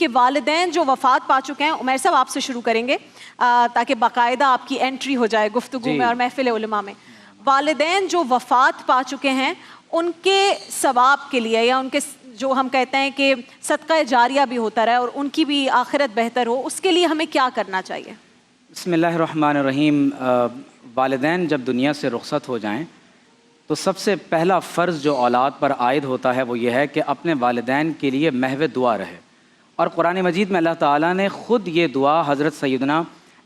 کہ والدین جو وفات پا چکے ہیں، عمیر صاحب آپ سے شروع کریں گے تاکہ باقاعدہ آپ کی انٹری ہو جائے گفتگو میں اور محفل علماء میں. والدین جو وفات پا چکے ہیں ان کے ثواب کے لیے، یا ان کے جو ہم کہتے ہیں کہ صدقہ جاریہ بھی ہوتا رہے اور ان کی بھی آخرت بہتر ہو، اس کے لیے ہمیں کیا کرنا چاہیے؟ بسم اللہ الرحمن الرحیم. والدین جب دنیا سے رخصت ہو جائیں تو سب سے پہلا فرض جو اولاد پر عائد ہوتا ہے وہ یہ ہے کہ اپنے والدین کے لیے محو دعا رہے. اور قرآن مجید میں اللہ تعالیٰ نے خود یہ دعا حضرت سیدنا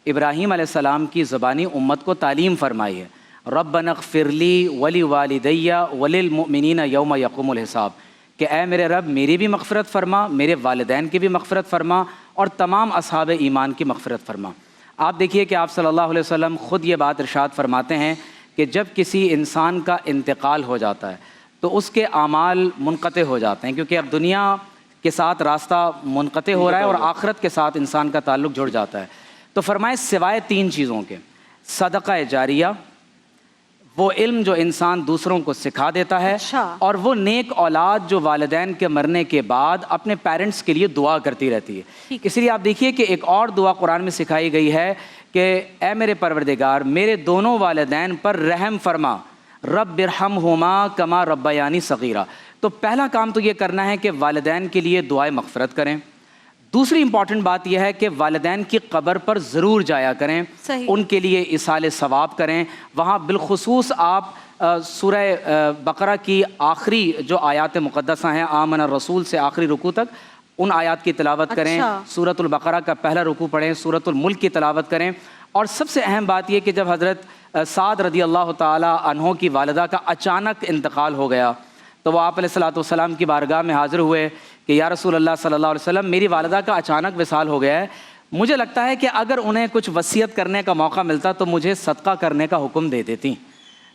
ابراہیم علیہ السلام کی زبانی امت کو تعلیم فرمائی ہے. ربنا اغفر لی ولوالدی وللمؤمنین یوم یقوم الحساب، کہ اے میرے رب میری بھی مغفرت فرما، میرے والدین کی بھی مغفرت فرما، اور تمام اصحاب ایمان کی مغفرت فرما. آپ دیکھیے کہ آپ صلی اللہ علیہ وسلم خود یہ بات ارشاد فرماتے ہیں کہ جب کسی انسان کا انتقال ہو جاتا ہے تو اس کے اعمال منقطع ہو جاتے ہیں، کیونکہ اب دنیا کے ساتھ راستہ منقطع ہو رہا ہے اور آخرت کے ساتھ انسان کا تعلق جڑ جاتا ہے. تو فرمائے سوائے 3 چیزوں کے، صدقہ جاریہ، وہ علم جو انسان دوسروں کو سکھا دیتا ہے، اور وہ نیک اولاد جو والدین کے مرنے کے بعد اپنے پیرنٹس کے لیے دعا کرتی رہتی ہے. اس لیے آپ دیکھیے کہ ایک اور دعا قرآن میں سکھائی گئی ہے کہ اے میرے پروردگار میرے دونوں والدین پر رحم فرما، رب ارحمہما کما ربیانی صغیرہ. تو پہلا کام تو یہ کرنا ہے کہ والدین کے لیے دعائے مغفرت کریں. دوسری امپورٹنٹ بات یہ ہے کہ والدین کی قبر پر ضرور جایا کریں، ان کے لیے ایصال ثواب کریں. وہاں بالخصوص آپ سورہ بقرہ کی آخری جو آیات مقدسہ ہیں، آمن الرسول سے آخری رکوع تک، ان آیات کی تلاوت کریں. سورۃ البقرہ کا پہلا رکوع پڑھیں، سورۃ الملک کی تلاوت کریں. اور سب سے اہم بات یہ کہ جب حضرت سعد رضی اللہ تعالی عنہ کی والدہ کا اچانک انتقال ہو گیا تو وہ آپ علیہ الصلوۃ والسلام کی بارگاہ میں حاضر ہوئے کہ یا رسول اللہ صلی اللہ علیہ وسلم میری والدہ کا اچانک وصال ہو گیا ہے، مجھے لگتا ہے کہ اگر انہیں کچھ وصیت کرنے کا موقع ملتا تو مجھے صدقہ کرنے کا حکم دے دیتی،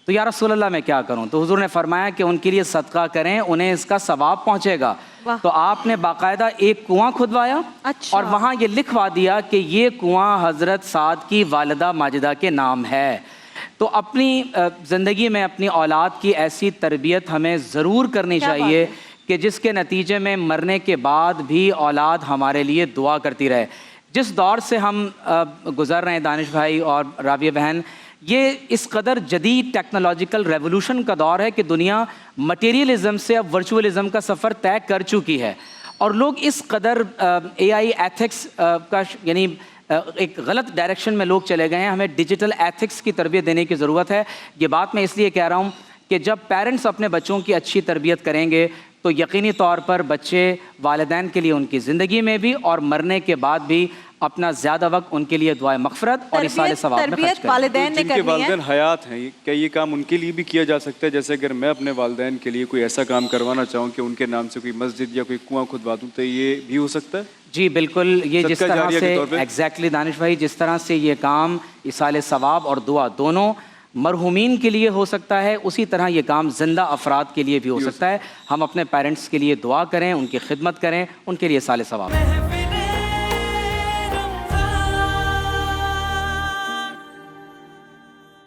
تو یا رسول اللہ میں کیا کروں؟ تو حضور نے فرمایا کہ ان کے لیے صدقہ کریں، انہیں اس کا ثواب پہنچے گا. تو آپ نے باقاعدہ ایک کنواں کھدوایا اور وہاں یہ لکھوا دیا کہ یہ کنواں حضرت سعد کی والدہ ماجدہ کے نام ہے. تو اپنی زندگی میں اپنی اولاد کی ایسی تربیت ہمیں ضرور کرنی چاہیے کہ جس کے نتیجے میں مرنے کے بعد بھی اولاد ہمارے لیے دعا کرتی رہے. جس دور سے ہم گزر رہے ہیں دانش بھائی اور راویہ بہن، یہ اس قدر جدید ٹیکنالوجیکل ریولوشن کا دور ہے کہ دنیا مٹیریلزم سے اب ورچوئلزم کا سفر طے کر چکی ہے، اور لوگ اس قدر اے آئی ایتھکس کا یعنی ایک غلط ڈائریکشن میں لوگ چلے گئے ہیں. ہمیں ڈیجیٹل ایتھکس کی تربیت دینے کی ضرورت ہے. یہ بات میں اس لیے کہہ رہا ہوں کہ جب پیرنٹس اپنے بچوں کی اچھی تربیت کریں گے تو یقینی طور پر بچے والدین کے لیے ان کی زندگی میں بھی اور مرنے کے بعد بھی اپنا زیادہ وقت ان کے لیے دعائے مغفرت اور ایصال ثواب میں خرچ کریں. والدین جن کے والدین حیات ہیں، کیا یہ کام ان کے لیے بھی کیا جا سکتا ہے؟ جیسے اگر میں اپنے والدین کے لیے کوئی ایسا کام کروانا چاہوں کہ ان کے نام سے کوئی مسجد یا کوئی کنواں کھدوا دوں، تو یہ بھی ہو سکتا ہے؟ جی بالکل. یہ جس طرح سے ایگزیکٹلی دانش بھائی، جس طرح سے یہ کام ایصال ثواب اور دعا دونوں مرحومین کے لیے ہو سکتا ہے، اسی طرح یہ کام زندہ افراد کے لیے بھی ہو سکتا ہے. ہم اپنے پیرنٹس کے لیے دعا کریں، ان کی خدمت کریں، ان کے لیے ایصال ثواب.